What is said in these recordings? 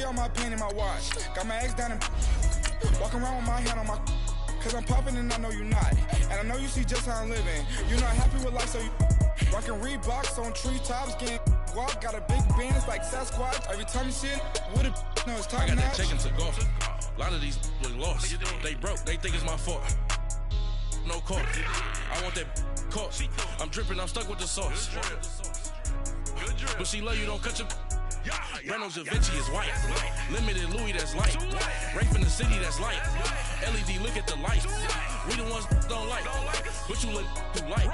all my pain in my watch. Got my ex down and walking around with my hand on my. Cause I'm popping and I know you're not. And I know you see just how I'm living. You're not happy with life, so you rockin' Reeboks on treetops, getting walk. Got a big band, it's like Sasquatch. Every time you see it, with a no, it's top I got notch. that chicken to go. A lot of these was lost. They broke, they think it's my fault. No call. I want that caught. I'm dripping, I'm stuck with the sauce. But she love you, don't cut your. Reynolds Da Vinci is white. Limited Louis, that's light. Rape in the city, that's light. LED, look at the lights. We the ones don't like. But you look too light.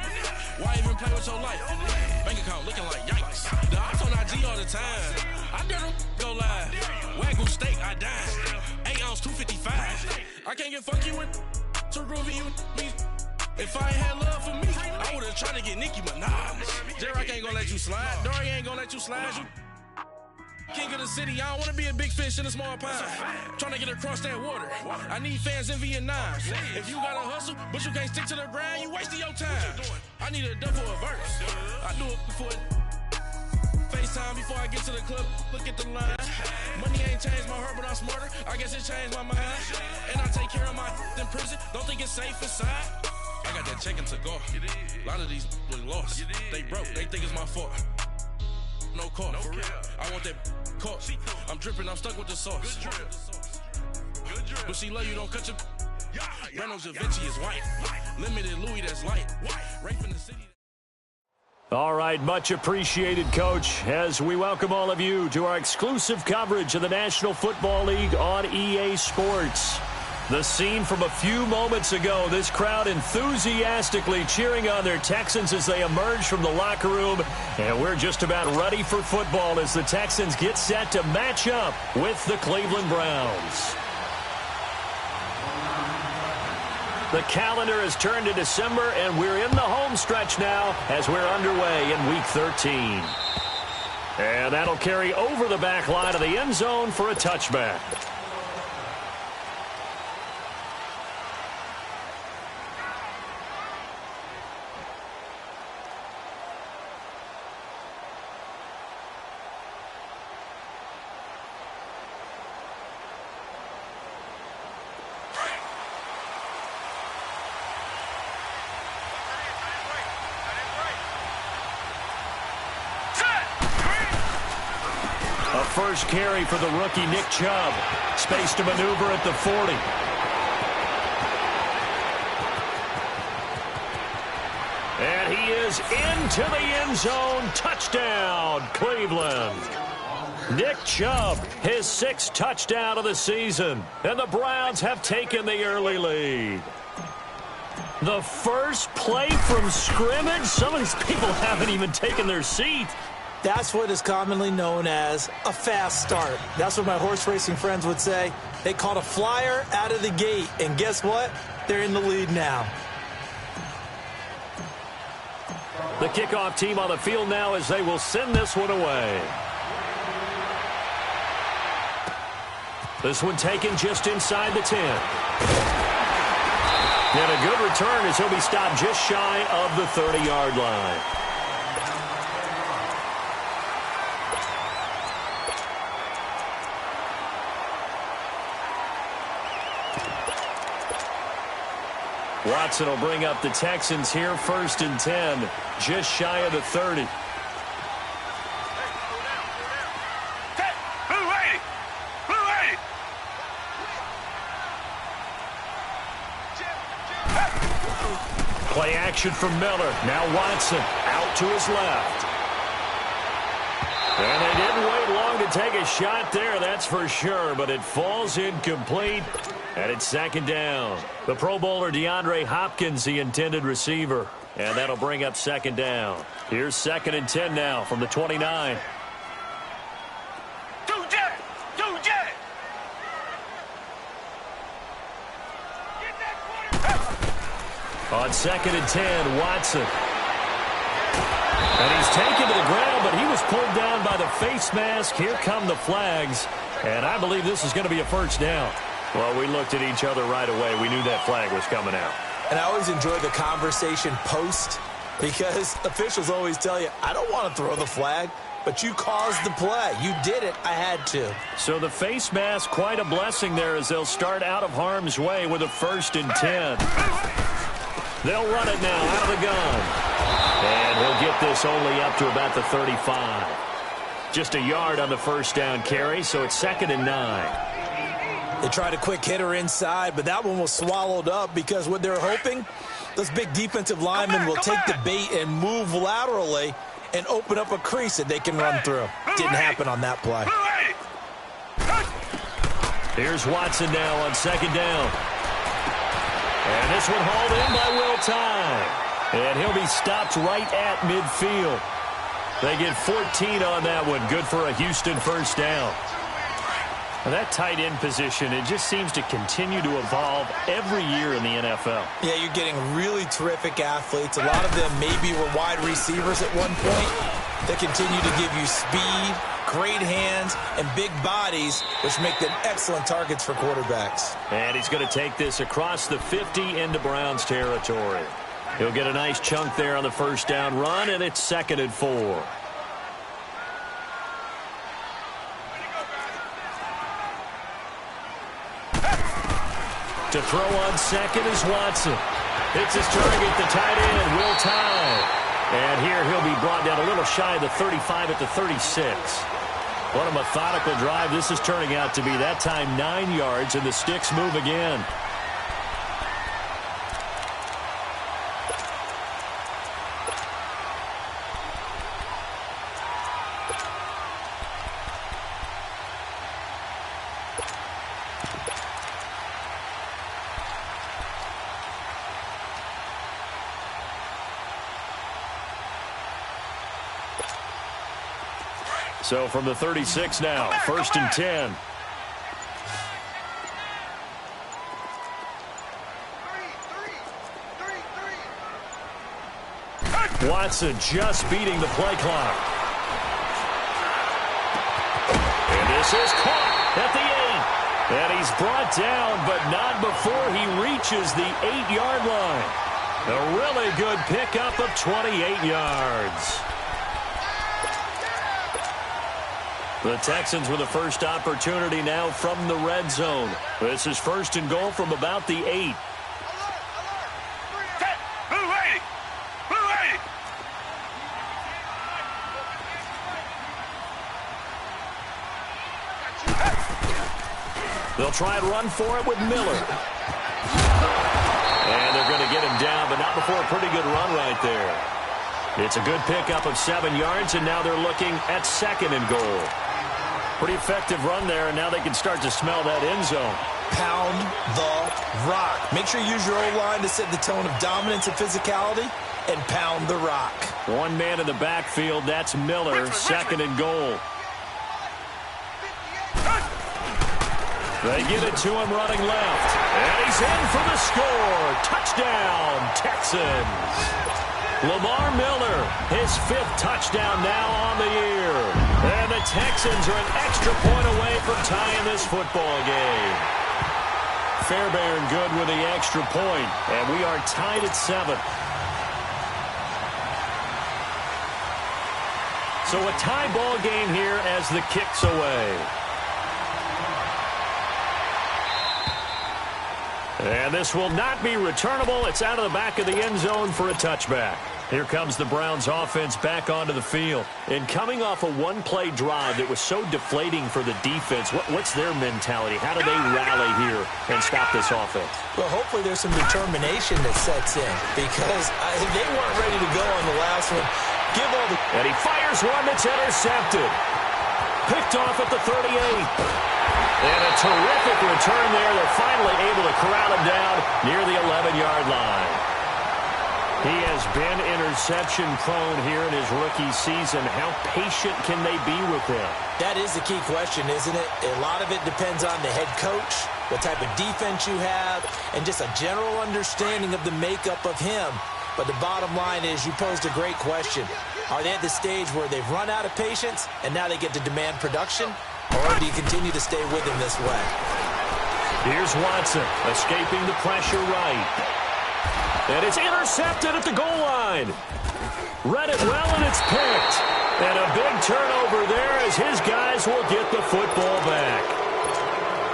Why even play with your life? Bank account looking like yikes. The ops on IG all the time. I dare them go live. Wagyu steak, I dine. 8 ounce, 255. I can't get funky with too groovy you me. If I ain't had love for me, I would've tried to get Nicki Minaj. Derek ain't gonna let you slide. Dory ain't gonna let you slide. You king of the city, I don't wanna be a big fish in a small pond. Trying to get across that water. I need fans in Vietnam. If you gotta hustle, but you can't stick to the grind, you wasting your time. I need a double a verse. I do it before FaceTime before I get to the club. Look at the line. Money ain't changed my heart, but I'm smarter. I guess it changed my mind. And I take care of my in prison. Don't think it's safe inside. I got that chicken to go. A lot of these was lost. They broke, they think it's my fault. No call, for real. I want that caught. I'm dripping, I'm stuck with the sauce. But she love you, don't cut your. Reynolds Da Vinci is white. Limited Louis, that's light. Rape in the city. All right, much appreciated, Coach, as we welcome all of you to our exclusive coverage of the National Football League on EA Sports. The scene from a few moments ago, this crowd enthusiastically cheering on their Texans as they emerge from the locker room. And we're just about ready for football as the Texans get set to match up with the Cleveland Browns. The calendar has turned to December, and we're in the home stretch now as we're underway in Week 13. And that'll carry over the back line of the end zone for a touchback. First carry for the rookie Nick Chubb. Space to maneuver at the 40. And he is into the end zone. Touchdown, Cleveland. Nick Chubb, his 6th touchdown of the season. And the Browns have taken the early lead. The first play from scrimmage. Some of these people haven't even taken their seat. That's what is commonly known as a fast start. That's what my horse racing friends would say. They caught a flyer out of the gate, and guess what? They're in the lead now. The kickoff team on the field now as they will send this one away. This one taken just inside the 10. And a good return as he'll be stopped just shy of the 30-yard line. Watson will bring up the Texans here, 1st and 10, just shy of the 30. Play action from Miller. Now Watson out to his left. And they didn't wait long to take a shot there, that's for sure, but it falls incomplete. And it's 2nd down. The Pro Bowler DeAndre Hopkins, the intended receiver. And that'll bring up 2nd down. Here's 2nd and 10 now from the 29. On 2nd and 10, Watson. And he's taken to the ground, but he was pulled down by the face mask. Here come the flags. And I believe this is going to be a 1st down. Well, we looked at each other right away. We knew that flag was coming out. And I always enjoy the conversation post because officials always tell you, I don't want to throw the flag. but you caused the play. You did it. I had to. So the face mask, quite a blessing there as they'll start out of harm's way with a 1st and 10. They'll run it now out of the gun. And he'll get this only up to about the 35. Just a yard on the 1st down carry, so it's 2nd and 9. They tried a quick hitter inside, but that one was swallowed up because what they're hoping, those big defensive linemen will take the bait and move laterally and open up a crease that they can run through. Didn't happen on that play. Here's Watson now on 2nd down. And this one hauled in by Will Tye. And he'll be stopped right at midfield. They get 14 on that one. Good for a Houston 1st down. And that tight end position, it just seems to continue to evolve every year in the NFL. Yeah, you're getting really terrific athletes. A lot of them maybe were wide receivers at one point. They continue to give you speed, great hands, and big bodies, which make them excellent targets for quarterbacks. And he's going to take this across the 50 into Browns territory. He'll get a nice chunk there on the 1st down run, and it's 2nd and 4. To throw on 2nd is Watson. It's his target, the tight end, Will Tye. And here he'll be brought down a little shy of the 35 at the 36. What a methodical drive this is turning out to be. That time 9 yards, and the sticks move again. So from the 36 now, 1st and 10. Watson just beating the play clock. And this is caught at the 8. And he's brought down, but not before he reaches the 8-yard line. A really good pickup of 28 yards. The Texans with a first opportunity now from the red zone. This is 1st and goal from about the 8. They'll try and run for it with Miller. And they're going to get him down, but not before a pretty good run right there. It's a good pickup of 7 yards, and now they're looking at 2nd and goal. Pretty effective run there, and now they can start to smell that end zone. Pound the rock. Make sure you use your O-line to set the tone of dominance and physicality, and pound the rock. One man in the backfield, that's Miller, 2nd and goal. They get it to him running left, and he's in for the score. Touchdown, Texans. Lamar Miller, his 5th touchdown now on the year. And the Texans are an extra point away from tying this football game. Fairbairn good with the extra point, and we are tied at 7. So a tie ball game here as the kick's away. And this will not be returnable. It's out of the back of the end zone for a touchback. Here comes the Browns offense back onto the field. And coming off a one-play drive that was so deflating for the defense, what's their mentality? How do they rally here and stop this offense? Well, hopefully there's some determination that sets in because they weren't ready to go on the last one. And he fires one that's intercepted. Picked off at the 38. And a terrific return there. They're finally able to corral him down near the 11-yard line. He has been interception prone here in his rookie season. How patient can they be with him? That is the key question, isn't it? A lot of it depends on the head coach, what type of defense you have, and just a general understanding of the makeup of him. But the bottom line is you posed a great question. Are they at the stage where they've run out of patience and now they get to demand production? Or do you continue to stay with him this way? Here's Watson escaping the pressure right. And it's intercepted at the goal line. Read it well, and it's picked. And a big turnover there as his guys will get the football back.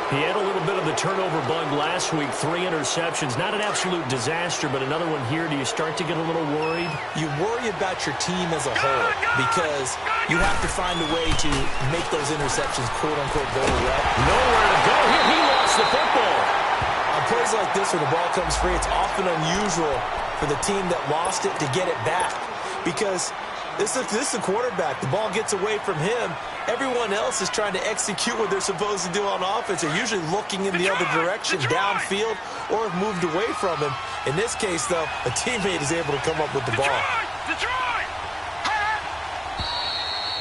He had a little bit of the turnover bug last week, 3 interceptions. Not an absolute disaster, but another one here. Do you start to get a little worried? You worry about your team as a whole because you have to find a way to make those interceptions, quote-unquote, go away. Nowhere to go here. He lost the football. On plays like this where the ball comes free, it's often unusual for the team that lost it to get it back because this is the quarterback. The ball gets away from him. Everyone else is trying to execute what they're supposed to do on offense. They're usually looking in the other direction, downfield, or have moved away from him. In this case, though, a teammate is able to come up with the ball.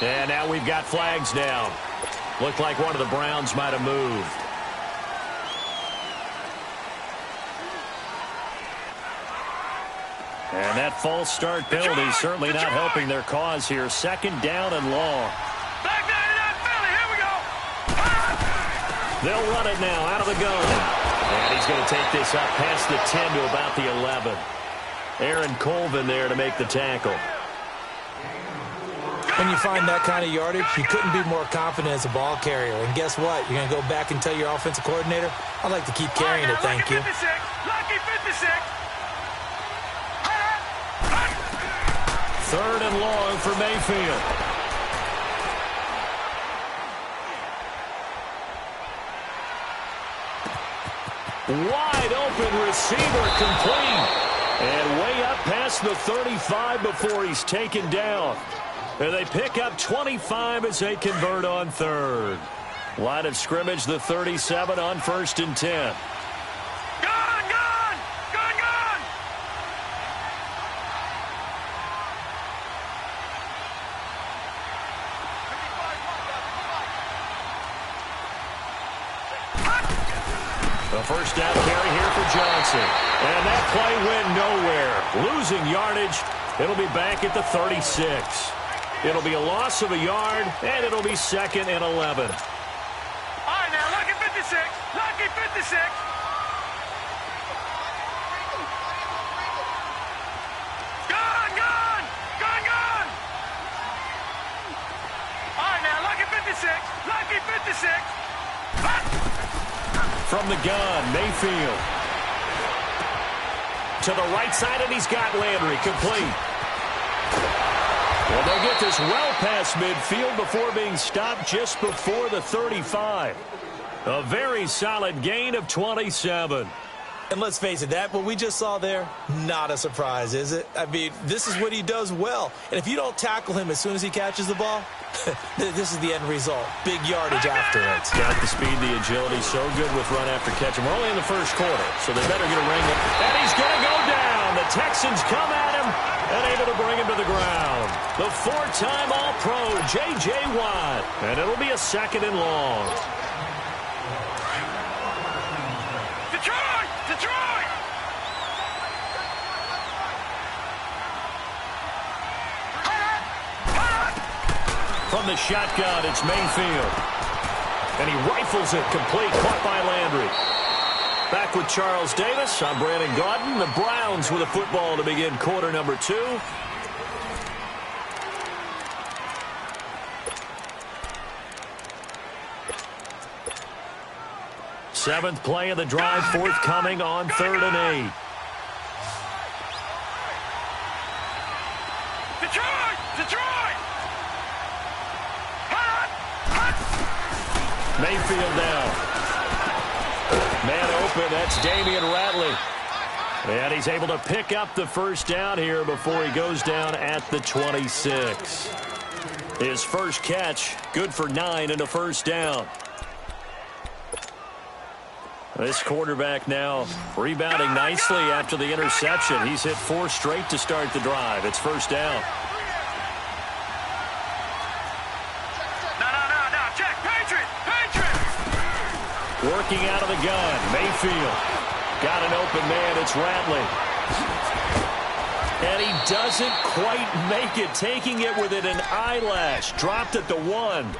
And now we've got flags down. Looked like one of the Browns might have moved. And that false start penalty certainly not helping their cause here. 2nd down and long. Here we go. They'll run it now out of the gun. And he's going to take this up past the 10 to about the 11. Aaron Colvin there to make the tackle. When you find that kind of yardage, you couldn't be more confident as a ball carrier. And guess what? You're going to go back and tell your offensive coordinator, I'd like to keep carrying it, thank you. Lucky 56. 3rd and long for Mayfield. Wide open receiver complete. And way up past the 35 before he's taken down. And they pick up 25 as they convert on 3rd. Line of scrimmage, the 37 on 1st and 10. A first down carry here for Johnson. And that play went nowhere. Losing yardage. It'll be back at the 36. It'll be a loss of a yard, and it'll be 2nd and 11. All right, now, lucky 56. Lucky 56. Gun. All right, now, lucky 56. Lucky 56. From the gun, Mayfield. To the right side, and he's got Landry complete. Well, they'll get this well past midfield before being stopped just before the 35. A very solid gain of 27. And let's face it, that what we just saw there, not a surprise, is it? I mean, this is what he does well. And if you don't tackle him as soon as he catches the ball, this is the end result. Big yardage afterwards. Got the speed, the agility, so good with run after catch. We're only in the 1st quarter, so they better get a ring. And he's going to go down. The Texans come at him and able to bring him to the ground. The 4-time All-Pro, J.J. Watt. And it'll be a 2nd and long. Detroit! From the shotgun, it's Mayfield. And he rifles it complete, caught by Landry. Back with Charles Davis. I'm Brandon Gaudin. The Browns with a football to begin quarter number 2. Seventh play of the drive forthcoming on 3rd and 8. Detroit! Mayfield down. Man open, that's Damian Ratley. And he's able to pick up the first down here before he goes down at the 26. His first catch, good for 9 and a first down. This quarterback now rebounding nicely after the interception. He's hit 4 straight to start the drive. It's first down. No. Check. Patriot. Working out of the gun. Mayfield. Got an open man. It's Ratley. And he doesn't quite make it. Taking it within an eyelash. Dropped at the 1.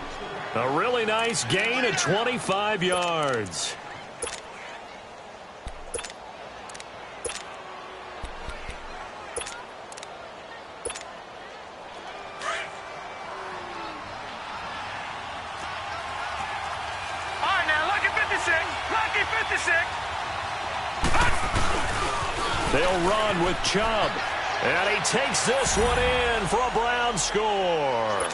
A really nice gain of 25 yards. 56. They'll run with Chubb. And he takes this one in for a Browns score.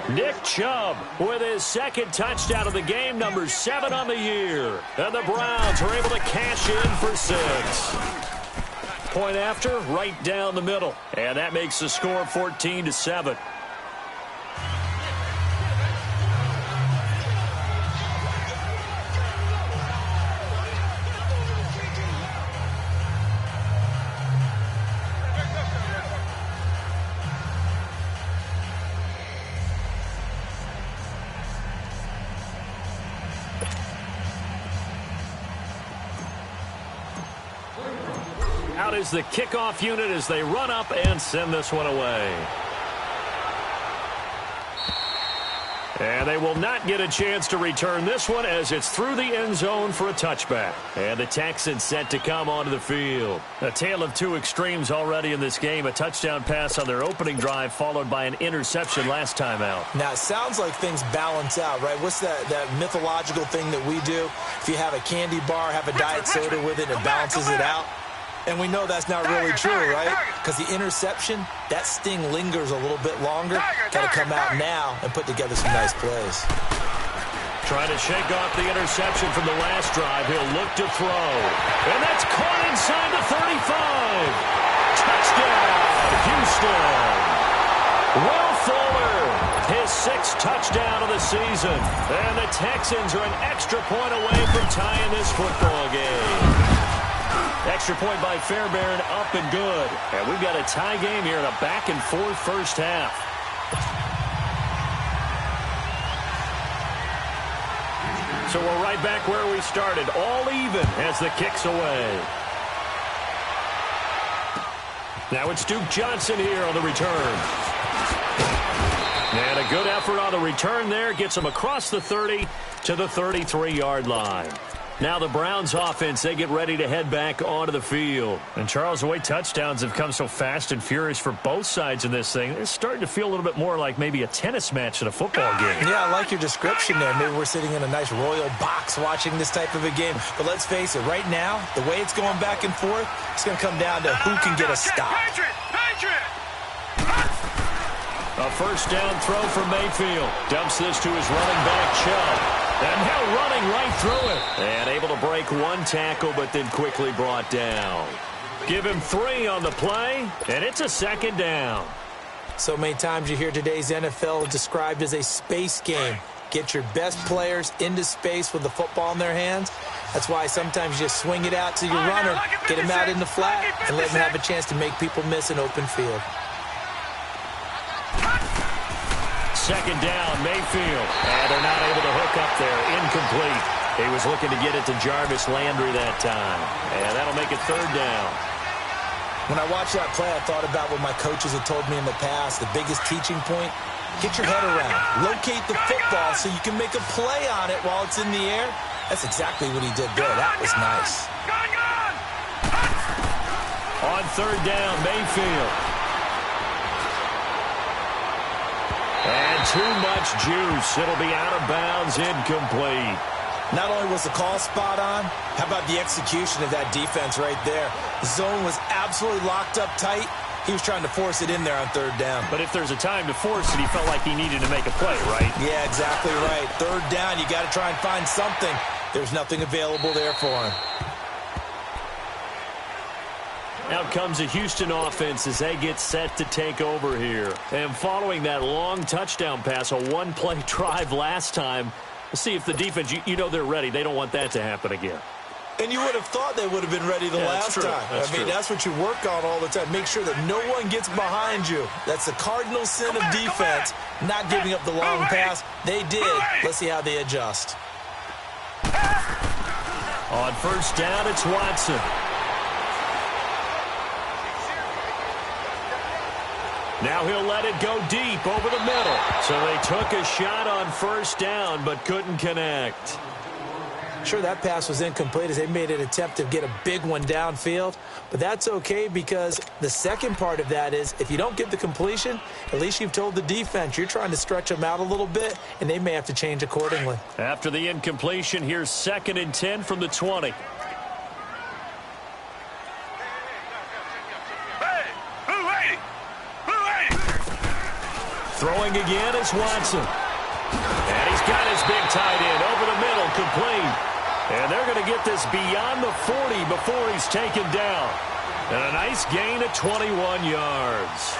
Nick Chubb with his second touchdown of the game, number 7 on the year. And the Browns are able to cash in for 6. Point after, right down the middle. And that makes the score 14-7. Out is the kickoff unit as they run up and send this one away. And they will not get a chance to return this one as it's through the end zone for a touchback. And the Texans set to come onto the field. A tale of two extremes already in this game. A touchdown pass on their opening drive followed by an interception last time out. Now, it sounds like things balance out, right? What's that mythological thing that we do? If you have a candy bar, have a diet soda with it, it balances it out. And we know that's not really true, right? Because the interception, that sting lingers a little bit longer. Got to come out now and put together some nice plays. Trying to shake off the interception from the last drive. He'll look to throw. And that's caught inside the 35. Touchdown, Houston. Will Fuller, his 6th touchdown of the season. And the Texans are an extra point away from tying this football game. Extra point by Fairbairn, up and good. And we've got a tie game here in a back-and-forth first half. So we're right back where we started, all even as the kick's away. Now it's Duke Johnson here on the return. And a good effort on the return there. Gets him across the 30 to the 33-yard line. Now the Browns offense, they get ready to head back onto the field. And Charles, the way touchdowns have come so fast and furious for both sides in this thing, it's starting to feel a little bit more like maybe a tennis match than a football game. Yeah, I like your description there. Maybe we're sitting in a nice royal box watching this type of a game. But let's face it, right now, the way it's going back and forth, it's going to come down to who can get a stop. A first down throw from Mayfield. Dumps this to his running back, Chubb. And now running right through it. And able to break one tackle, but then quickly brought down. Give him 3 on the play, and it's a second down. So many times you hear today's NFL described as a space game. Get your best players into space with the football in their hands. That's why sometimes you just swing it out to your runner, get him out in the flat, and let him have a chance to make people miss an open field. Second down, Mayfield. And they're not able to hook up there. Incomplete. He was looking to get it to Jarvis Landry that time. And that'll make it 3rd down. When I watched that play, I thought about what my coaches had told me in the past. The biggest teaching point, get your head around. Locate the football so you can make a play on it while it's in the air. That's exactly what he did there. That was nice. On 3rd down, Mayfield. And too much juice. It'll be out of bounds, incomplete. Not only was the call spot on, how about the execution of that defense right there? The zone was absolutely locked up tight. He was trying to force it in there on 3rd down. But if there's a time to force it, he felt like he needed to make a play, right? Yeah, exactly right. 3rd down, you got to try and find something. There's nothing available there for him. Out comes the Houston offense as they get set to take over here. And following that long touchdown pass, a one-play drive last time, let's see if the defense, you know they're ready. They don't want that to happen again. And you would have thought they would have been ready the last time. That's what you work on all the time. Make sure that no one gets behind you. That's the cardinal sin of defense, not giving up the long pass. They did. Let's see how they adjust. On 1st down, it's Watson. Now he'll let it go deep over the middle. So they took a shot on 1st down but couldn't connect. Sure, that pass was incomplete as they made an attempt to get a big one downfield, but that's okay because the second part of that is if you don't get the completion, at least you've told the defense you're trying to stretch them out a little bit, and they may have to change accordingly. After the incompletion, here's 2nd and 10 from the 20. Throwing again is Watson. And he's got his big tight end over the middle, complete. And they're going to get this beyond the 40 before he's taken down. And a nice gain of 21 yards.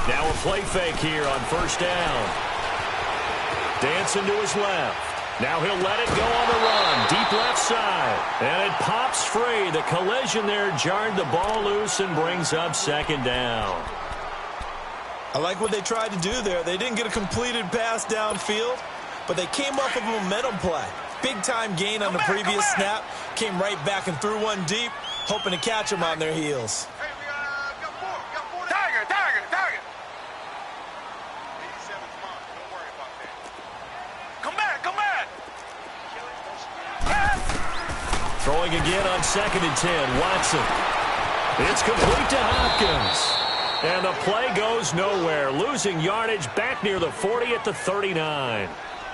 Now a play fake here on 1st down. Dancing to his left. Now he'll let it go on the run. Deep left side. And it pops free. The collision there jarred the ball loose and brings up 2nd down. I like what they tried to do there. They didn't get a completed pass downfield, but they came off of a momentum play. Big-time gain on the previous snap. Came right back and threw one deep, hoping to catch them on their heels. Throwing again on 2nd and 10. Watson. It's complete to Hopkins. And the play goes nowhere. Losing yardage back near the 40 at the 39.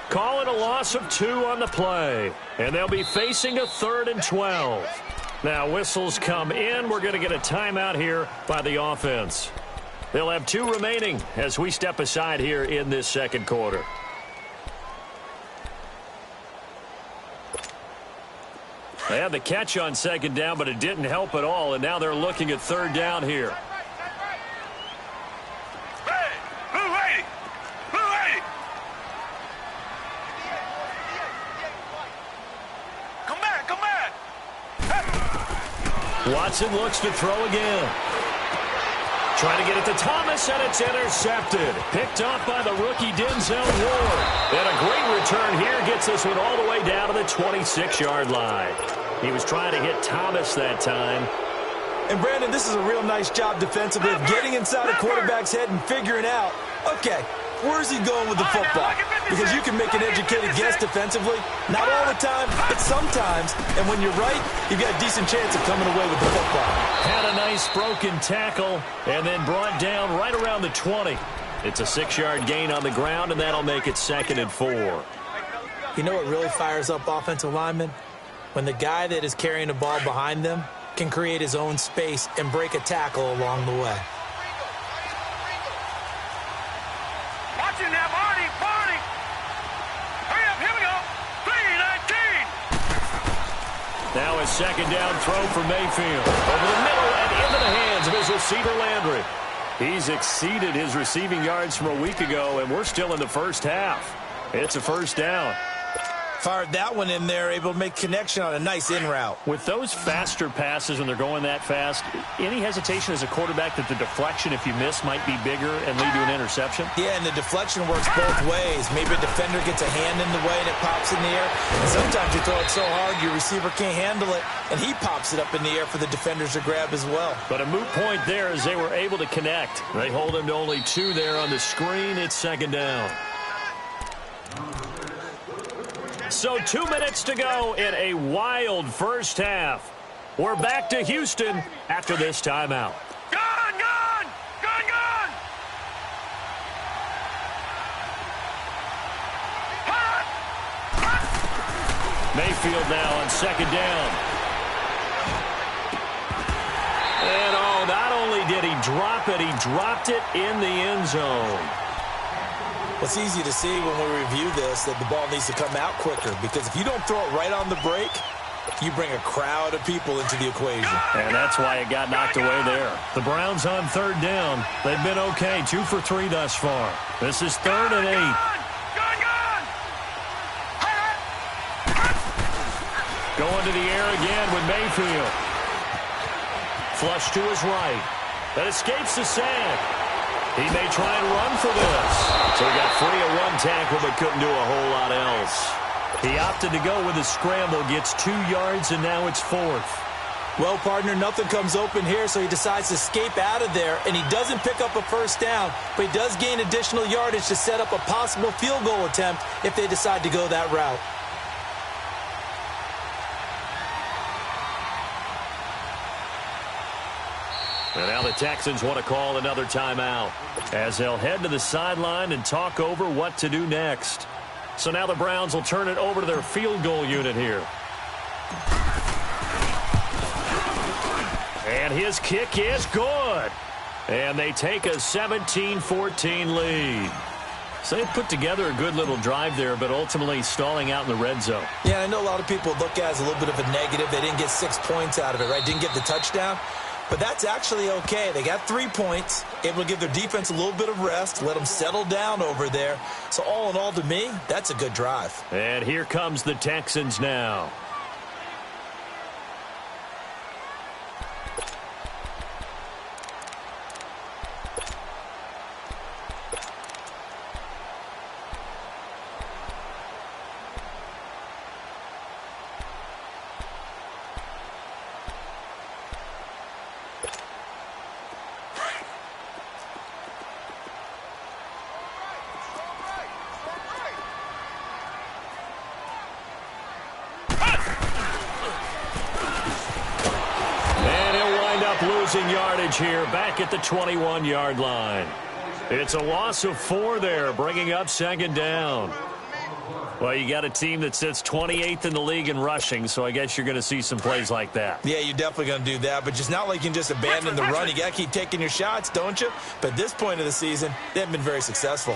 Call it a loss of 2 on the play. And they'll be facing a 3rd and 12. Now whistles come in. We're going to get a timeout here by the offense. They'll have 2 remaining as we step aside here in this 2nd quarter. They had the catch on 2nd down, but it didn't help at all, and now they're looking at 3rd down here. Watson looks to throw again. Trying to get it to Thomas, and it's intercepted. Picked off by the rookie Denzel Ward. And a great return here gets this one all the way down to the 26-yard line. He was trying to hit Thomas that time. And, Brandon, this is a real nice job defensively of getting inside a quarterback's head and figuring out, okay, where's he going with the football? Because you can make an educated guess defensively. Not all the time, but sometimes. And when you're right, you've got a decent chance of coming away with the football. Had a nice broken tackle and then brought down right around the 20. It's a 6-yard gain on the ground, and that'll make it 2nd and 4. You know what really fires up offensive linemen? When the guy that is carrying the ball behind them can create his own space and break a tackle along the way. Watch it now, Barney! Hurry up, here we go! 3-19! Now a 2nd down throw for Mayfield. Over the middle and into the hands of his receiver, Landry. He's exceeded his receiving yards from a week ago, and we're still in the 1st half. It's a 1st down. Fired that one in there, able to make connection on a nice in route. With those faster passes when they're going that fast, any hesitation as a quarterback that the deflection, if you miss, might be bigger and lead to an interception? Yeah, and the deflection works both ways. Maybe a defender gets a hand in the way and it pops in the air. And sometimes you throw it so hard your receiver can't handle it, and he pops it up in the air for the defenders to grab as well. But a moot point there as they were able to connect. They hold him to only 2 there on the screen. It's 2nd down. So 2 minutes to go in a wild 1st half. We're back to Houston after this timeout. Gun! Mayfield now on 2nd down. And not only did he drop it, he dropped it in the end zone. It's easy to see when we review this that the ball needs to come out quicker, because if you don't throw it right on the break, you bring a crowd of people into the equation. And that's why it got knocked away there. The Browns on 3rd down. They've been okay, 2 for 3 thus far. This is 3rd and 8. Going to the air again with Mayfield. Flush to his right. That escapes the sand. He may try and run for this. So he got free of one tackle but couldn't do a whole lot else. He opted to go with a scramble, gets 2 yards, and now it's 4th. Well, partner, nothing comes open here, so he decides to escape out of there, and he doesn't pick up a first down, but he does gain additional yardage to set up a possible field goal attempt if they decide to go that route. And now the Texans want to call another timeout as they'll head to the sideline and talk over what to do next. So now the Browns will turn it over to their field goal unit here. And his kick is good. And they take a 17-14 lead. So they put together a good little drive there, but ultimately stalling out in the red zone. Yeah, I know a lot of people look at it as a little bit of a negative. They didn't get 6 points out of it, right? Didn't get the touchdown. But that's actually okay. They got 3 points, able to give their defense a little bit of rest, let them settle down over there. So all in all, to me, that's a good drive. And here comes the Texans now. Losing yardage here back at the 21-yard line. It's a loss of 4 there, bringing up 2nd down. Well, you got a team that sits 28th in the league in rushing, so I guess you're going to see some plays like that. Yeah, you're definitely going to do that, but just not like you can just abandon the run. You got to keep taking your shots, don't you? But at this point of the season, they haven't been very successful.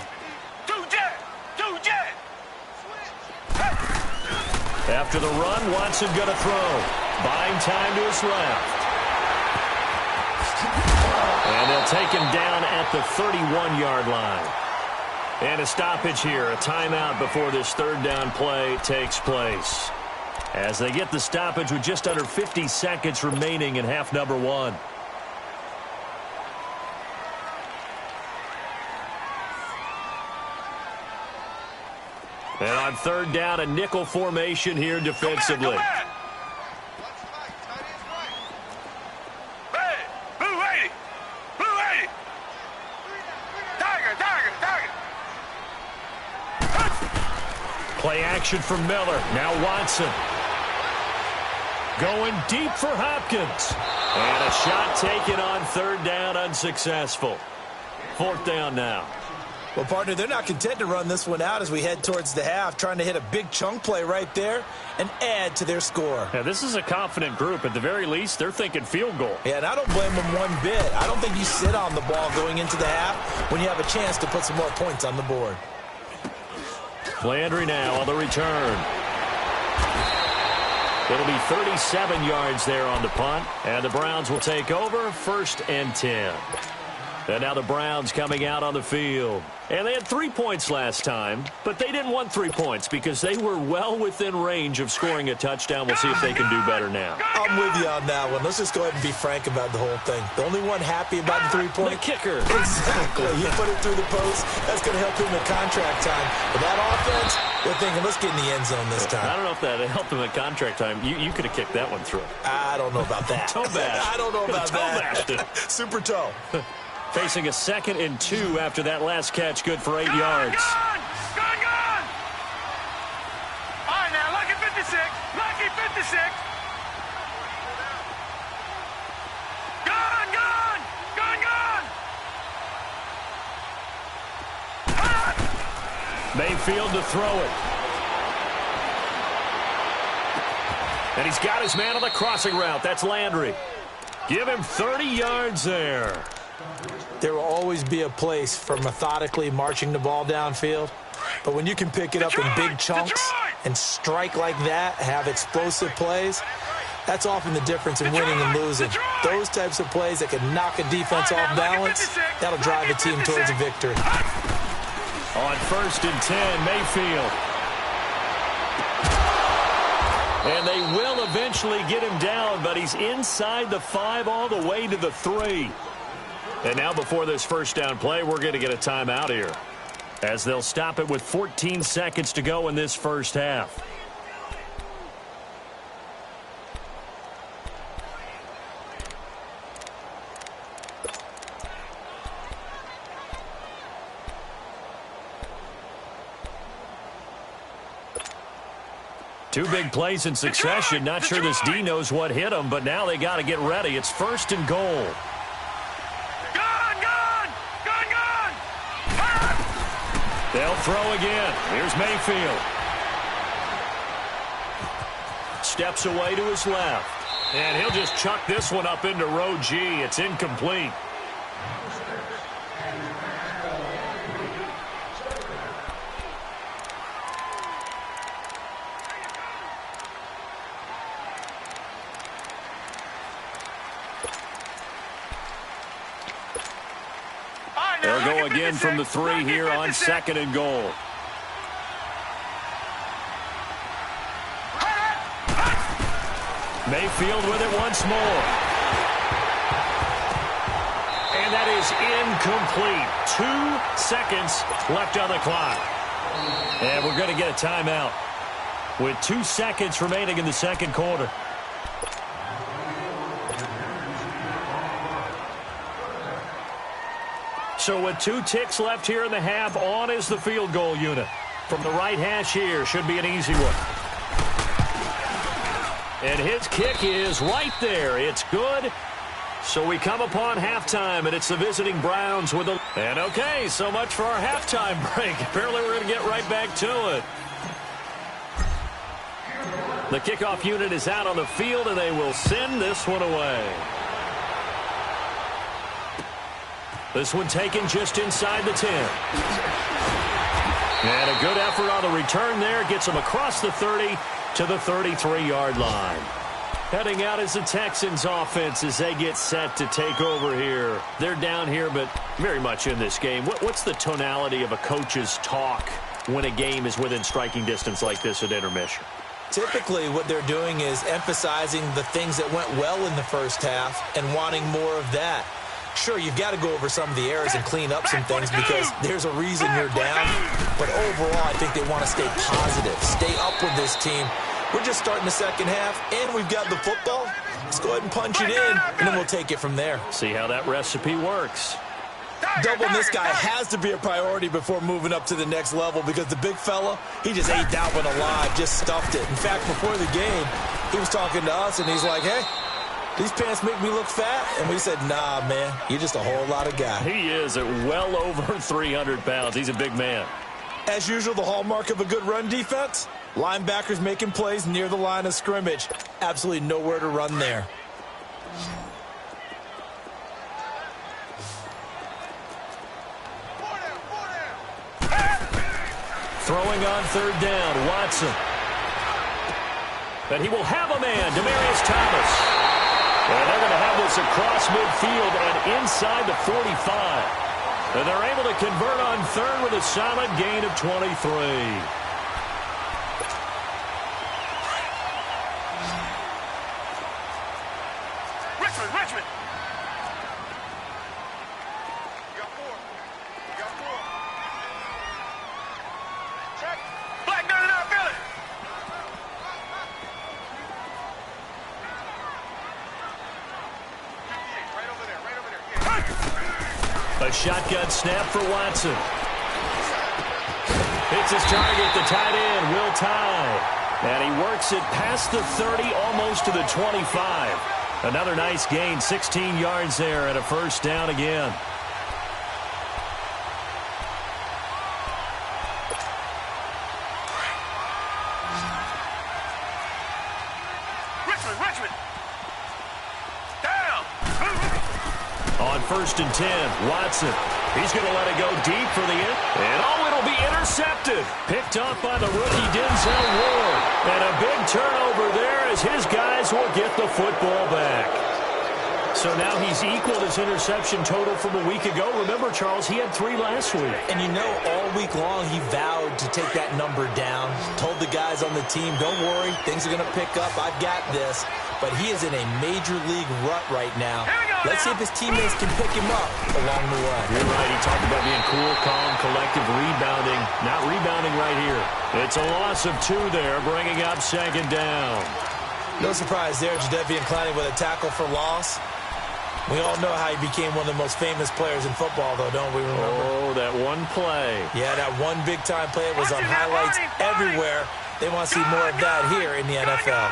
After the run, Watson going to throw. Buying time to his left. And they'll take him down at the 31-yard line. And a stoppage here, a timeout before this 3rd down play takes place. As they get the stoppage with just under 50 seconds remaining in half number 1. And on 3rd down, a nickel formation here defensively. Play action from Miller. Now Watson. Going deep for Hopkins. And a shot taken on 3rd down, unsuccessful. 4th down now. Well, partner, they're not content to run this one out as we head towards the half, trying to hit a big chunk play right there and add to their score. Yeah, this is a confident group. At the very least, they're thinking field goal. Yeah, and I don't blame them one bit. I don't think you sit on the ball going into the half when you have a chance to put some more points on the board. Landry now on the return. It'll be 37 yards there on the punt, and the Browns will take over 1st and 10. And now the Browns coming out on the field. And they had 3 points last time, but they didn't want 3 points because they were well within range of scoring a touchdown. We'll see if they can do better now. I'm with you on that one. Let's just go ahead and be frank about the whole thing. The only one happy about the 3-point? The kicker. Exactly. He put it through the post. That's going to help him in contract time. But that offense, they're thinking, let's get in the end zone this time. I don't know if that helped him at contract time. You could have kicked that one through. I don't know about that. Toe bash. I don't know about that. Toe Super toe. Facing a 2nd and 2 after that last catch, good for 8 yards. Gone! All right, now, lucky 56. Lucky 56. Gone! Mayfield to throw it. And he's got his man on the crossing route. That's Landry. Give him 30 yards there. There will always be a place for methodically marching the ball downfield. But when you can pick it up in big chunks and strike like that, have explosive plays, that's often the difference in winning and losing. Those types of plays that can knock a defense off balance, that'll drive a team towards a victory. On 1st and 10, Mayfield. And they will eventually get him down, but he's inside the 5 all the way to the 3. And now before this 1st down play, we're going to get a timeout here, as they'll stop it with 14 seconds to go in this 1st half. Two big plays in succession. Not sure this D knows what hit him, but now they got to get ready. It's 1st and goal. They'll throw again. Here's Mayfield. Steps away to his left. And he'll just chuck this one up into row G. It's incomplete. They'll go again from the 3 here on 2nd and goal. Mayfield with it once more. And that is incomplete. 2 seconds left on the clock. And we're going to get a timeout with 2 seconds remaining in the 2nd quarter. So with 2 ticks left here in the half, on is the field goal unit. From the right hash here, should be an easy one. And his kick is right there. It's good. So we come upon halftime, and it's the visiting Browns with a... And okay, so much for our halftime break. Apparently we're going to get right back to it. The kickoff unit is out on the field, and they will send this one away. This one taken just inside the 10. And a good effort on the return there. Gets them across the 30 to the 33-yard line. Heading out is the Texans offense as they get set to take over here. They're down here, but very much in this game. What's the tonality of a coach's talk when a game is within striking distance like this at intermission? Typically, what they're doing is emphasizing the things that went well in the first half and wanting more of that. Sure, you've got to go over some of the errors and clean up some things because there's a reason you're down. But overall, I think they want to stay positive, stay up with this team. We're just starting the 2nd half, and we've got the football. Let's go ahead and punch it in, and then we'll take it from there. See how that recipe works. Doubling this guy has to be a priority before moving up to the next level because the big fella, he just ate that one alive, just stuffed it. In fact, before the game, he was talking to us, and he's like, hey, these pants make me look fat. And we said, nah, man, you're just a whole lot of guy. He is at well over 300 pounds. He's a big man. As usual, the hallmark of a good run defense, linebackers making plays near the line of scrimmage. Absolutely nowhere to run there. Throwing on 3rd down, Watson. But he will have a man, Demaryius Thomas. And they're going to have this across midfield and inside the 45. And they're able to convert on 3rd with a solid gain of 23. Richmond. You got 4. Check. Black, no, feel it. Right over there. A shotgun snap for Watson. Hits his target, the tight end, Will Tye. And he works it past the 30, almost to the 25. Another nice gain, 16 yards there, and a 1st down again. Richmond. Down. On 1st and 10, Watson. He's going to let it go deep for the end. And it'll be intercepted. Picked off by the rookie Denzel Ward. And a big turnover there as his guys will get the football back. So now he's equaled his interception total from a week ago. Remember, Charles, he had 3 last week. And you know, all week long he vowed to take that number down. Told the guys on the team, don't worry, things are going to pick up. I've got this. But he is in a major league rut right now. Let's see if his teammates can pick him up along the way. You're right. He talked about being cool, calm, collective, rebounding. Not rebounding right here. It's a loss of 2 there, bringing up 2nd down. No surprise there, Jadeveon Clowney with a tackle for loss. We all know how he became one of the most famous players in football, though, don't we remember? Oh, that one play. Yeah, that one big-time play was on highlights everywhere. They want to see more of that here in the NFL.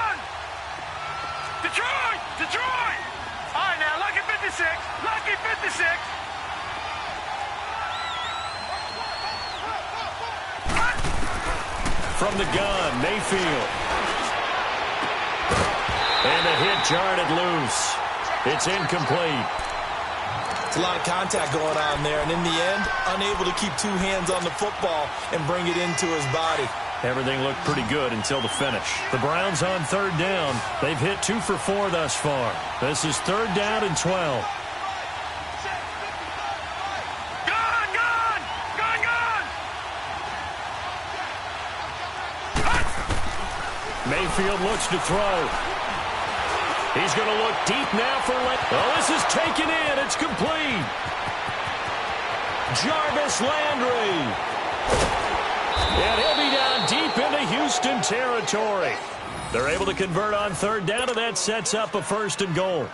Detroit! Detroit! All right, now, lucky 56. Lucky 56. From the gun, Mayfield. And the hit jarred it loose. It's incomplete. It's a lot of contact going on there, and in the end, unable to keep two hands on the football and bring it into his body. Everything looked pretty good until the finish. The Browns on third down. They've hit 2 for 4 thus far. This is third down and 12. Mayfield looks to throw. He's going to look deep now for oh, this is taken in. It's complete. Jarvis Landry. And he'll be down deep into Houston territory. They're able to convert on third down, and that sets up a 1st and goal.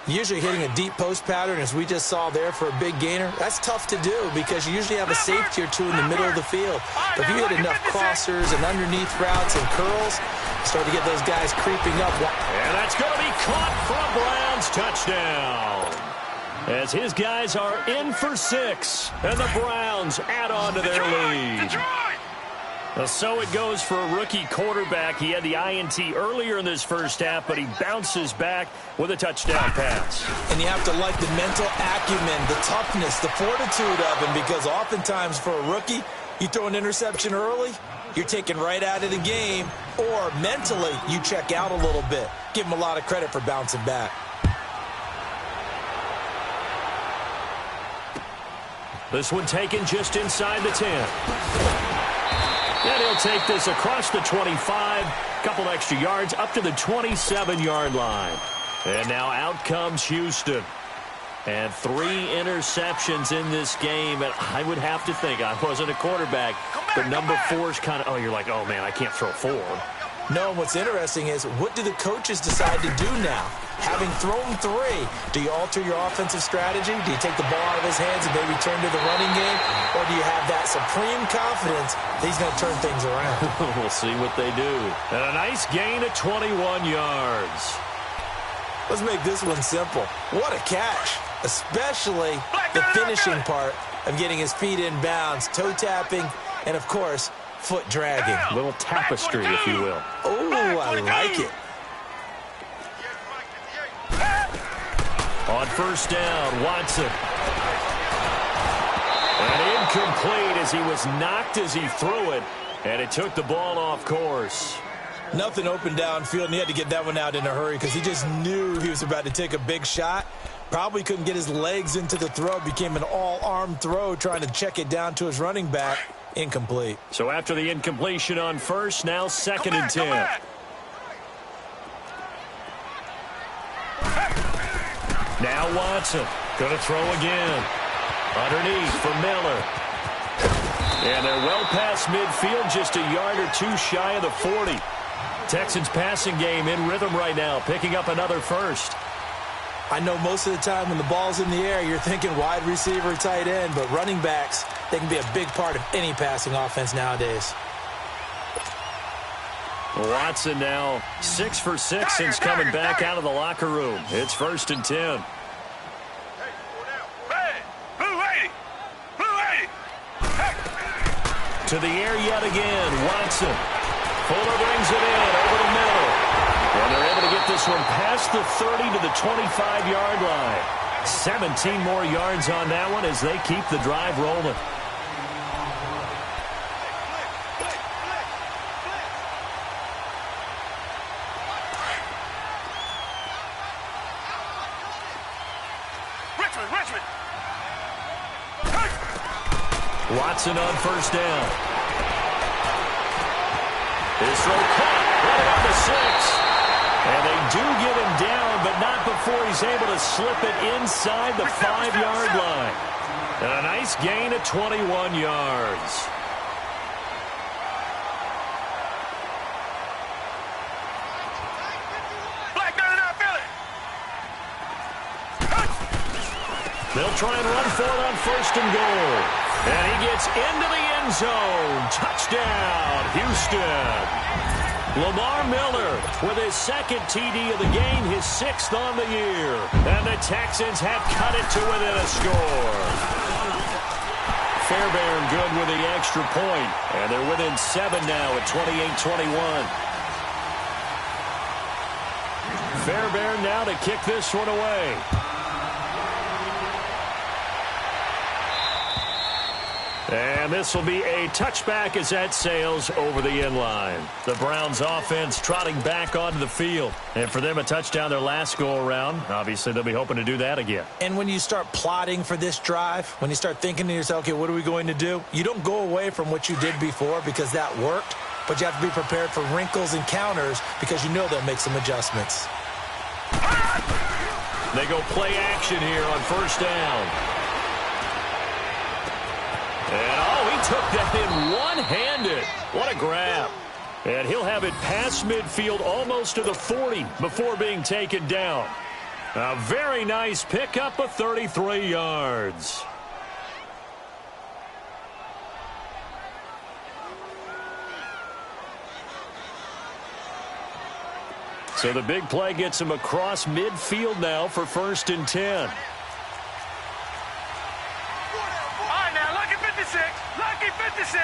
Usually hitting a deep post pattern, as we just saw there for a big gainer, that's tough to do because you usually have a safety or two in the middle of the field. But if you hit enough crossers and underneath routes and curls, start to get those guys creeping up. And that's going to be caught for a Browns touchdown. As his guys are in for 6, and the Browns add on to their lead. So it goes for a rookie quarterback. He had the INT earlier in this first half, but he bounces back with a touchdown pass. And you have to like the mental acumen, the toughness, the fortitude of him, because oftentimes for a rookie, you throw an interception early, you're taken right out of the game, or mentally you check out a little bit. Give him a lot of credit for bouncing back. This one taken just inside the 10. And he'll take this across the 25, couple extra yards up to the 27-yard line. And now out comes Houston. And 3 interceptions in this game. And I would have to think, I wasn't a quarterback, but number 4 is kind of, oh, you're like, oh, man, I can't throw 4. No, what's interesting is, what do the coaches decide to do now? Having thrown 3, do you alter your offensive strategy? Do you take the ball out of his hands and maybe turn to the running game? Or do you have that supreme confidence that he's going to turn things around? We'll see what they do. And a nice gain of 21 yards. Let's make this one simple. What a catch, especially the finishing part of getting his feet in bounds, toe tapping, and, of course, foot dragging. A little tapestry, if you will. Oh, I like it. On first down, Watson. And incomplete as he was knocked as he threw it, and it took the ball off course. Nothing open downfield, and he had to get that one out in a hurry because he just knew he was about to take a big shot. Probably couldn't get his legs into the throw. Became an all-arm throw trying to check it down to his running back. Incomplete. So after the incompletion on first, now 2nd and 10. Now Watson going to throw again. Underneath for Miller. And they're well past midfield, just a yard or 2 shy of the 40. Texans passing game in rhythm right now, picking up another first. I know most of the time when the ball's in the air, you're thinking wide receiver, tight end, but running backs, they can be a big part of any passing offense nowadays. Watson now 6 for 6 since coming back out of the locker room. It's 1st and 10. To the air yet again, Watson. Fuller brings it in over the middle. And they're able to get this one past the 30 to the 25-yard line. 17 more yards on that one as they keep the drive rolling. Watson on first down. His throw caught right on the 6. And they do get him down, but not before he's able to slip it inside the 5-yard line. And a nice gain of 21 yards. They'll try and run for it on 1st and goal. And he gets into the end zone. Touchdown, Houston. Lamar Miller with his second TD of the game, his 6th on the year. And the Texans have cut it to within a score. Fairbairn good with the extra point. And they're within 7 now at 28-21. Fairbairn now to kick this one away. And this will be a touchback as that sails over the end line. The Browns offense trotting back onto the field. And for them, a touchdown their last go-around. Obviously, they'll be hoping to do that again. And when you start plotting for this drive, when you start thinking to yourself, okay, what are we going to do? You don't go away from what you did before because that worked. But you have to be prepared for wrinkles and counters because you know they'll make some adjustments. They go play action here on first down. And, he took that in one-handed. What a grab. And he'll have it past midfield almost to the 40 before being taken down. A very nice pickup of 33 yards. So the big play gets him across midfield now for 1st and 10. Lucky 56.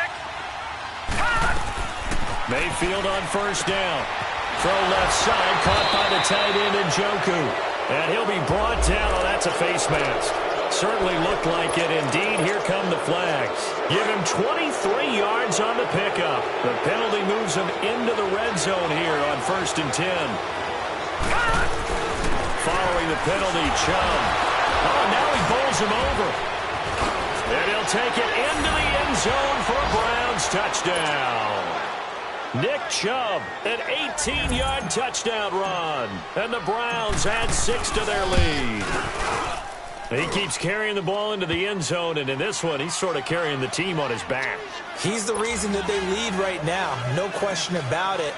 Mayfield on first down. Throw left side, caught by the tight end Njoku. And he'll be brought down. Oh, that's a face mask. Certainly looked like it. Indeed, here come the flags. Give him 23 yards on the pickup. The penalty moves him into the red zone here on 1st and 10. Following the penalty, Chubb. Oh, now he bowls him over. And he'll take it into the end zone for a Browns touchdown. Nick Chubb, an 18-yard touchdown run. And the Browns add 6 to their lead. He keeps carrying the ball into the end zone, and in this one, he's sort of carrying the team on his back. He's the reason that they lead right now, no question about it.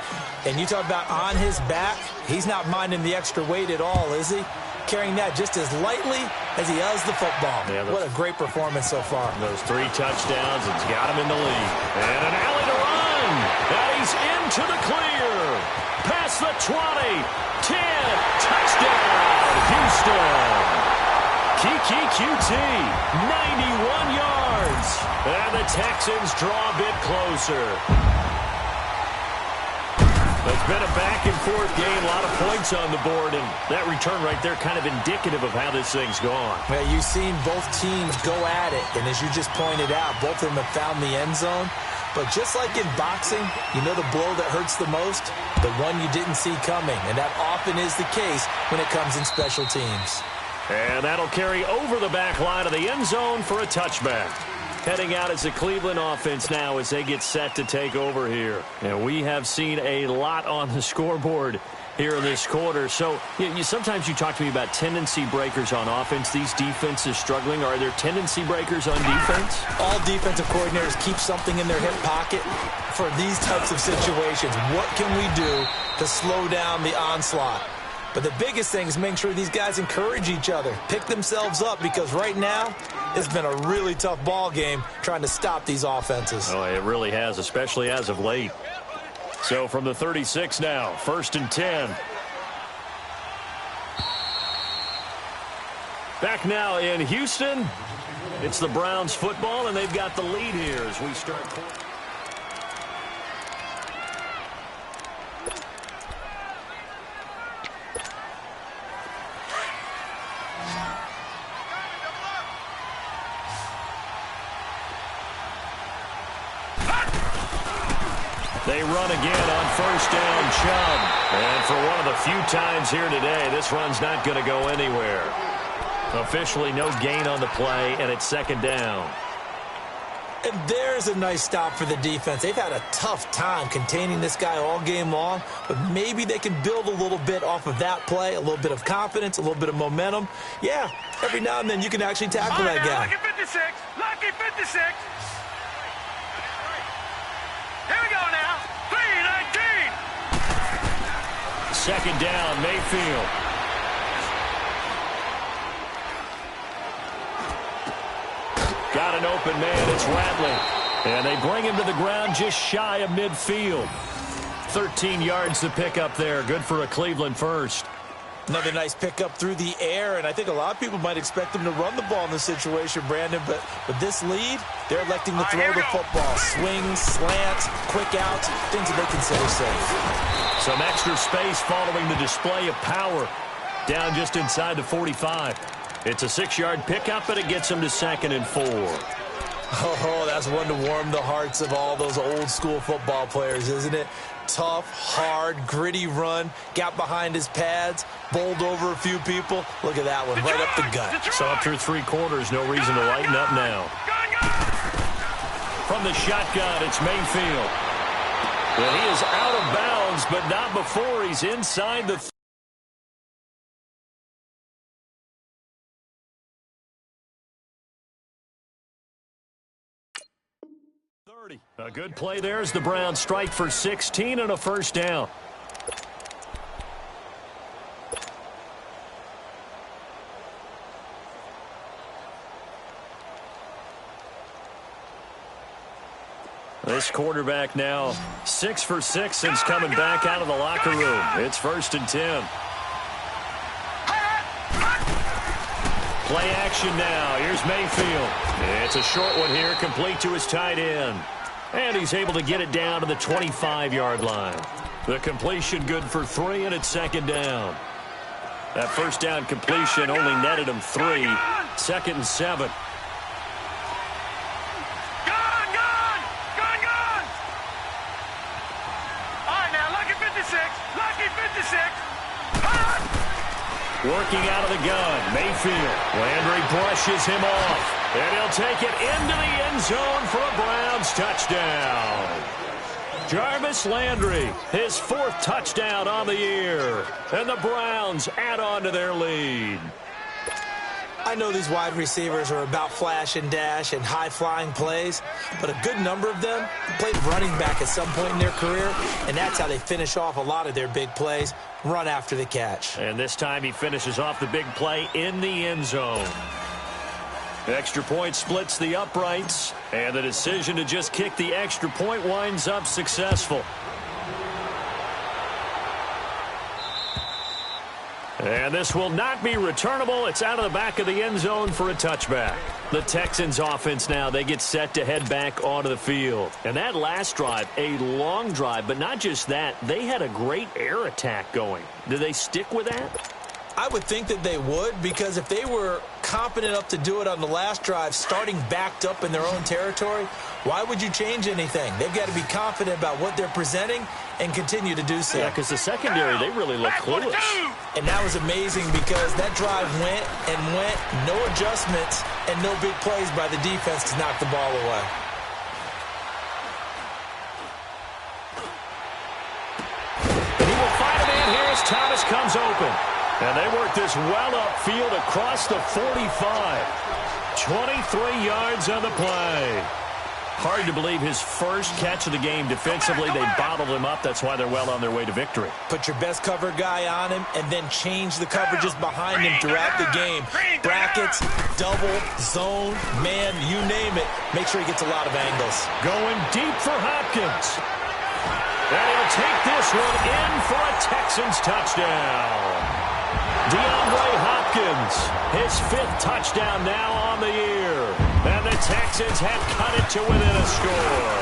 And you talk about on his back, he's not minding the extra weight at all, is he? Carrying that just as lightly as he does the football. Yeah, what a great performance so far. Those 3 touchdowns, it's got him in the lead. And an alley to run. And he's into the clear. Past the 20. 10. Touchdown, Houston. Kiki QT, 91 yards. And the Texans draw a bit closer. It's been a back-and-forth game, a lot of points on the board, and that return right there kind of indicative of how this thing's gone. Well, you've seen both teams go at it, and as you just pointed out, both of them have found the end zone. But just like in boxing, you know the blow that hurts the most? The one you didn't see coming, and that often is the case when it comes in special teams. And that'll carry over the back line of the end zone for a touchback. Heading out as the Cleveland offense now as they get set to take over here. And we have seen a lot on the scoreboard here in this quarter. So sometimes you talk to me about tendency breakers on offense. These defenses struggling. Are there tendency breakers on defense? All defensive coordinators keep something in their hip pocket for these types of situations. What can we do to slow down the onslaught? But the biggest thing is making sure these guys encourage each other, pick themselves up, because right now it's been a really tough ball game trying to stop these offenses. Oh, it really has, especially as of late. So from the 36 now, 1st and 10. Back now in Houston, it's the Browns football, and they've got the lead here as we start. They run again on first down, Chubb. And for one of the few times here today, this run's not going to go anywhere. Officially no gain on the play, and it's 2nd down. And there's a nice stop for the defense. They've had a tough time containing this guy all game long, but maybe they can build a little bit off of that play, a little bit of confidence, a little bit of momentum. Yeah, every now and then you can actually tackle that guy. Lucky 56. Lucky 56. Here we go now. 3-19. 2nd down, Mayfield. Got an open open man. It's Ratley. And they bring him to the ground just shy of midfield. 13 yards to pick up there. Good for a Cleveland first. Another nice pickup through the air, and I think a lot of people might expect them to run the ball in this situation, Brandon, but with this lead, they're electing to throw the football. Swings, slants, quick outs, things that they consider safe. Some extra space following the display of power. Down just inside the 45. It's a 6-yard pickup, and it gets them to 2nd and 4. Oh, that's one to warm the hearts of all those old-school football players, isn't it? Tough, hard, gritty run, got behind his pads, bowled over a few people. Look at that one, right up the gut. So after 3 quarters, no reason to lighten up now. From the shotgun, it's Mayfield. Well, he is out of bounds, but not before he's inside the 30. A good play there as the Browns strike for 16 and a first down. This quarterback now 6 for 6 since coming back out of the locker room. It's 1st and 10. Play action now. Here's Mayfield. It's a short one here, complete to his tight end. And he's able to get it down to the 25-yard line. The completion good for 3, and it's 2nd down. That first down completion only netted him 3. 2nd and 7. Working out of the gun, Mayfield. Landry brushes him off, and he'll take it into the end zone for a Browns touchdown. Jarvis Landry, his 4th touchdown on the year, and the Browns add on to their lead. I know these wide receivers are about flash and dash and high-flying plays, but a good number of them played running back at some point in their career, and that's how they finish off a lot of their big plays, run after the catch. And this time he finishes off the big play in the end zone. Extra point splits the uprights, and the decision to just kick the extra point winds up successful. And this will not be returnable. It's out of the back of the end zone for a touchback. The Texans offense now, they get set to head back onto the field. And that last drive, a long drive, but not just that, they had a great air attack going. Do they stick with that? I would think that they would, because if they were competent enough to do it on the last drive, starting backed up in their own territory, why would you change anything? They've got to be confident about what they're presenting and continue to do so. Yeah, because the secondary, they really look clueless. And that was amazing because that drive went and went, no adjustments and no big plays by the defense to knock the ball away. And he will find a man here as Thomas comes open. And they work this well upfield across the 45. 23 yards on the play. Hard to believe his first catch of the game defensively. They bottled him up. That's why they're well on their way to victory. Put your best cover guy on him and then change the coverages behind him throughout the game. Brackets, double, zone, man, you name it. Make sure he gets a lot of angles. Going deep for Hopkins. And he'll take this one in for a Texans touchdown. DeAndre Hopkins, his 5th touchdown now on the year. And the Texans have cut it to within a score.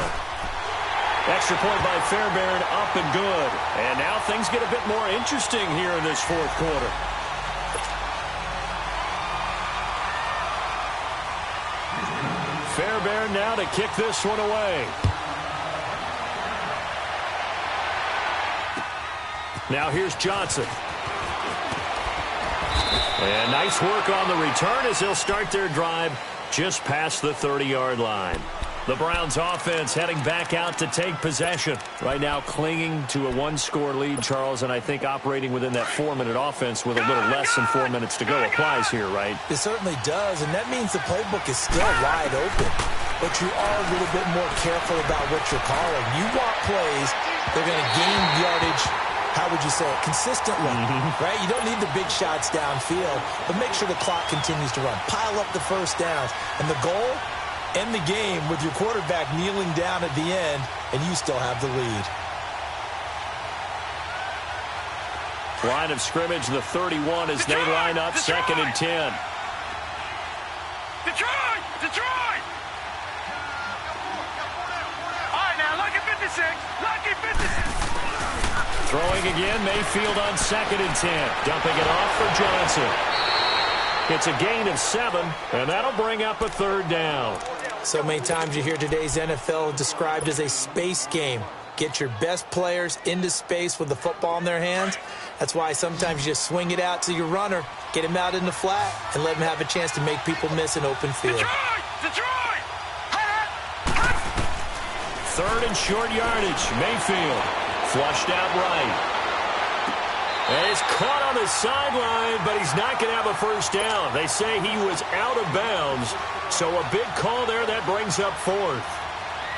Extra point by Fairbairn, up and good. And now things get a bit more interesting here in this 4th quarter. Fairbairn now to kick this one away. Now here's Johnson. And nice work on the return as they'll start their drive just past the 30-yard line. The Browns offense heading back out to take possession. Right now clinging to a 1-score lead, Charles, and I think operating within that 4-minute offense with a little less than 4 minutes to go applies here, right? It certainly does, and that means the playbook is still wide open. But you are a little bit more careful about what you're calling. You want plays, they're going to gain yardage, how would you say it, consistently, right? You don't need the big shots downfield, but make sure the clock continues to run. Pile up the first downs. And the goal end the game with your quarterback kneeling down at the end, and you still have the lead. Line of scrimmage, the 31 as they line up, 2nd and 10. Detroit! Detroit! All right, now, lucky 56. Lucky 56. Throwing again, Mayfield on 2nd and 10. Dumping it off for Johnson. It's a gain of 7, and that'll bring up a 3rd down. So many times you hear today's NFL described as a space game. Get your best players into space with the football in their hands. That's why sometimes you just swing it out to your runner, get him out in the flat, and let him have a chance to make people miss an open field. Detroit! Detroit! 3rd and short yardage. Mayfield flushed out right. And it's caught on the sideline, but he's not going to have a 1st down. They say he was out of bounds, so a big call there that brings up 4th.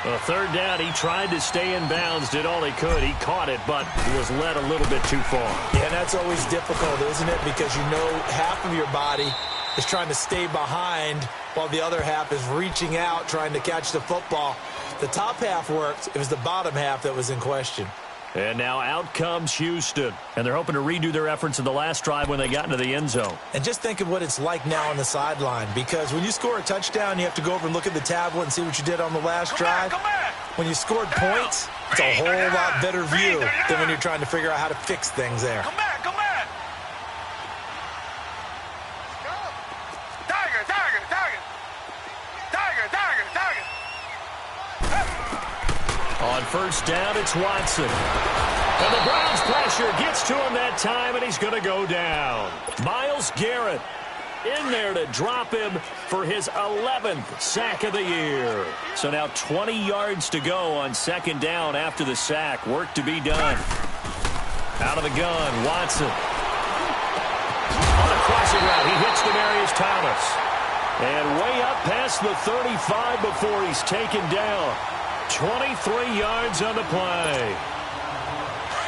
A 3rd down, he tried to stay in bounds, did all he could. He caught it, but was led a little bit too far. Yeah, that's always difficult, isn't it? Because you know half of your body is trying to stay behind while the other half is reaching out, trying to catch the football. The top half worked. It was the bottom half that was in question. And now out comes Houston. And they're hoping to redo their efforts in the last drive when they got into the end zone. And just think of what it's like now on the sideline. Because when you score a touchdown, you have to go over and look at the tablet and see what you did on the last drive. When you scored points, it's a whole lot better view than when you're trying to figure out how to fix things there. Come back, come back. Tiger, tiger, tiger. Tiger, tiger, tiger. On 1st down, it's Watson. And the Browns pressure gets to him that time, and he's going to go down. Myles Garrett in there to drop him for his 11th sack of the year. So now 20 yards to go on 2nd down after the sack. Work to be done. Out of the gun, Watson. On a crossing route, he hits Demaryius Thomas. And way up past the 35 before he's taken down. 23 yards on the play.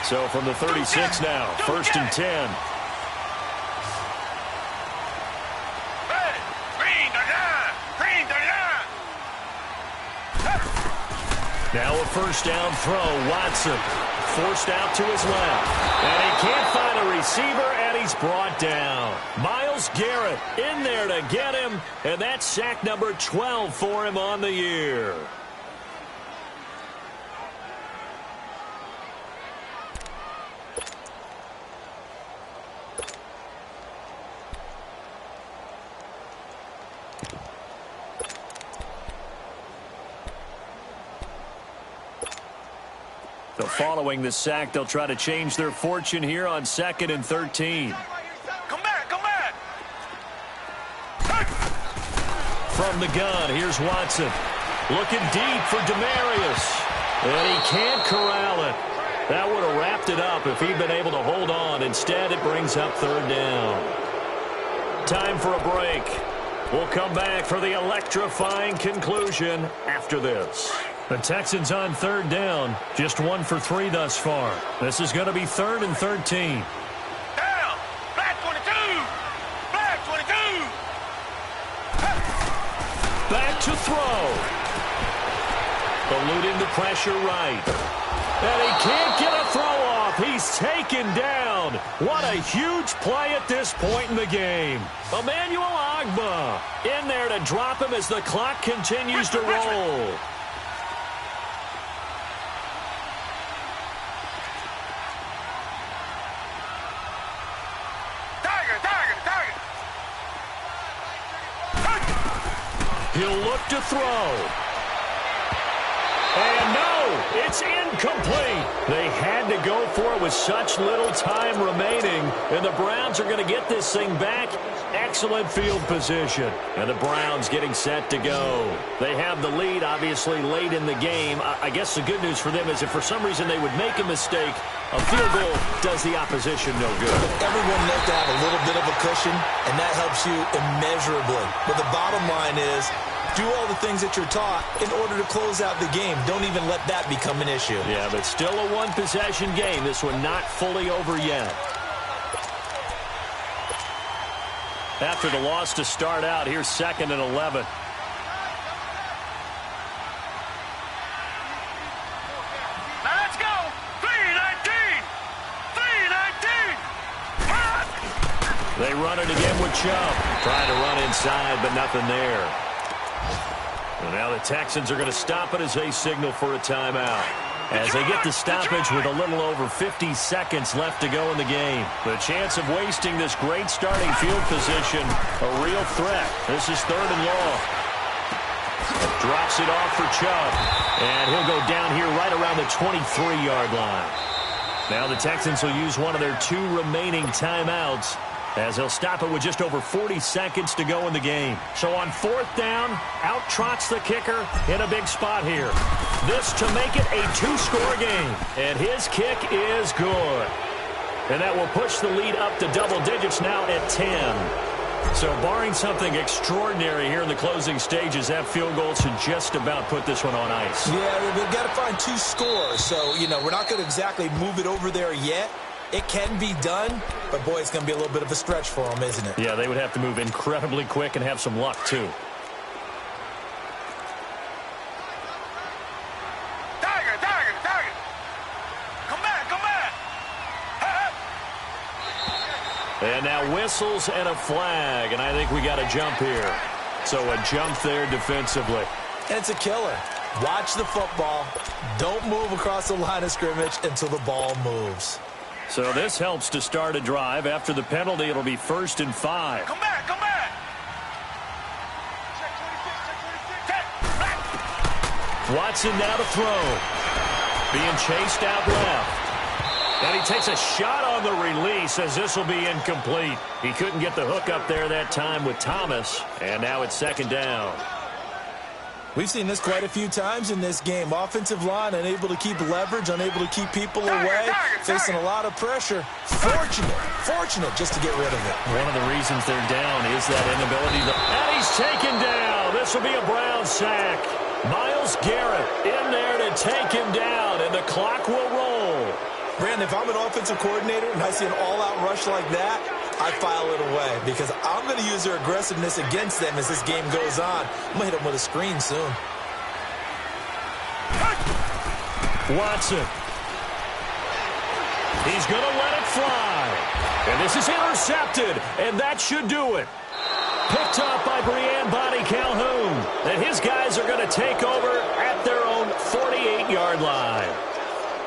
So from the 36 now, 1st and 10. Now a 1st down throw. Watson forced out to his left. And he can't find a receiver, and he's brought down. Myles Garrett in there to get him, and that's sack number 12 for him on the year. So following the sack, they'll try to change their fortune here on 2nd and 13. Come back, come back. From the gun, here's Watson. Looking deep for Demaryius. And he can't corral it. That would have wrapped it up if he'd been able to hold on. Instead, it brings up 3rd down. Time for a break. We'll come back for the electrifying conclusion after this. The Texans on 3rd down. Just 1 for 3 thus far. This is going to be 3rd and 13. Down. Black 22. Black 22. Back to throw. Eluding the pressure right. And he can't get a throw off. He's taken down. What a huge play at this point in the game. Emmanuel Ogbah in there to drop him as the clock continues to roll. He'll look to throw. And no, it's incomplete. They had to go for it with such little time remaining. And the Browns are going to get this thing back. Excellent field position. And the Browns getting set to go. They have the lead, obviously, late in the game. I guess the good news for them is if for some reason they would make a mistake, a field goal does the opposition no good. Everyone loves to have a little bit of a cushion, and that helps you immeasurably. But the bottom line is, do all the things that you're taught in order to close out the game. Don't even let that become an issue. Yeah, but still a one-possession game. This one not fully over yet. After the loss to start out, here's 2nd and 11. They run it again with Chubb. Trying to run inside, but nothing there. And now the Texans are going to stop it as they signal for a timeout. As they get the stoppage with a little over 50 seconds left to go in the game. The chance of wasting this great starting field position, a real threat. This is 3rd and long. Drops it off for Chubb. And he'll go down here right around the 23-yard line. Now the Texans will use one of their 2 remaining timeouts as they'll stop it with just over 40 seconds to go in the game. So on 4th down, out trots the kicker in a big spot here. This to make it a 2-score game. And his kick is good. And that will push the lead up to double digits now at 10. So barring something extraordinary here in the closing stages, that field goal should just about put this one on ice. Yeah, they've got to find 2 scores. So, we're not going to exactly move it over there yet. It can be done, but, boy, it's going to be a little bit of a stretch for them, isn't it? Yeah, they would have to move incredibly quick and have some luck, too. Target. Come back. And now whistles and a flag, and I think we got a jump here. So a jump there defensively. And it's a killer. Watch the football. Don't move across the line of scrimmage until the ball moves. So this helps to start a drive. After the penalty, it'll be 1st and 5. Come back. Watson now to throw. Being chased out left. And he takes a shot on the release as this will be incomplete. He couldn't get the hook up there that time with Thomas. And now it's 2nd down. We've seen this quite a few times in this game. Offensive line unable to keep leverage, unable to keep people away, facing a lot of pressure. Fortunate just to get rid of it. One of the reasons they're down is that inability to... And he's taken down. This will be a Brown sack. Myles Garrett in there to take him down, and the clock will roll. Brandon, if I'm an offensive coordinator and I see an all-out rush like that, I file it away because I'm going to use their aggressiveness against them as this game goes on. I'm going to hit them with a screen soon. Watson. He's going to let it fly. And this is intercepted, and that should do it. Picked up by Brian Bonnie Calhoun. And his guys are going to take over at their own 48-yard line.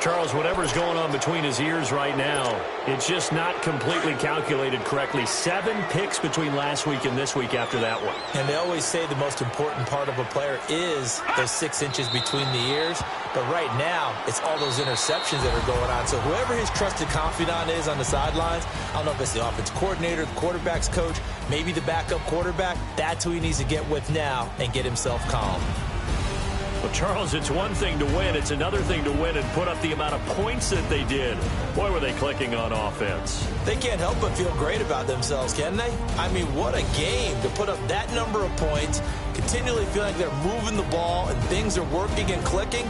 Charles, whatever's going on between his ears right now, it's just not completely calculated correctly. 7 picks between last week and this week after that one. And they always say the most important part of a player is those 6 inches between the ears. But right now, it's all those interceptions that are going on. So whoever his trusted confidant is on the sidelines, I don't know if it's the offense coordinator, the quarterback's coach, maybe the backup quarterback, that's who he needs to get with now and get himself calm. Well, Charles, it's one thing to win. It's another thing to win and put up the amount of points that they did. Boy, were they clicking on offense. They can't help but feel great about themselves, can they? I mean, what a game to put up that number of points, continually feel like they're moving the ball and things are working and clicking.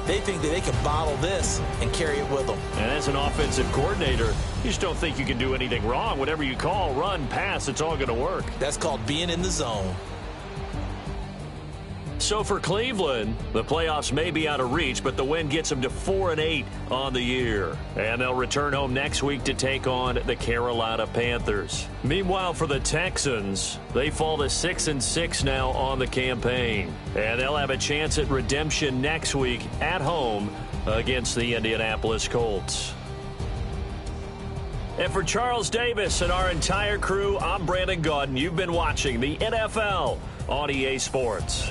They think that they can bottle this and carry it with them. And as an offensive coordinator, you just don't think you can do anything wrong. Whatever you call, run, pass, it's all going to work. That's called being in the zone. So for Cleveland, the playoffs may be out of reach, but the win gets them to 4-8 on the year. And they'll return home next week to take on the Carolina Panthers. Meanwhile, for the Texans, they fall to 6-6 now on the campaign. And they'll have a chance at redemption next week at home against the Indianapolis Colts. And for Charles Davis and our entire crew, I'm Brandon Gaudin. You've been watching the NFL on EA Sports.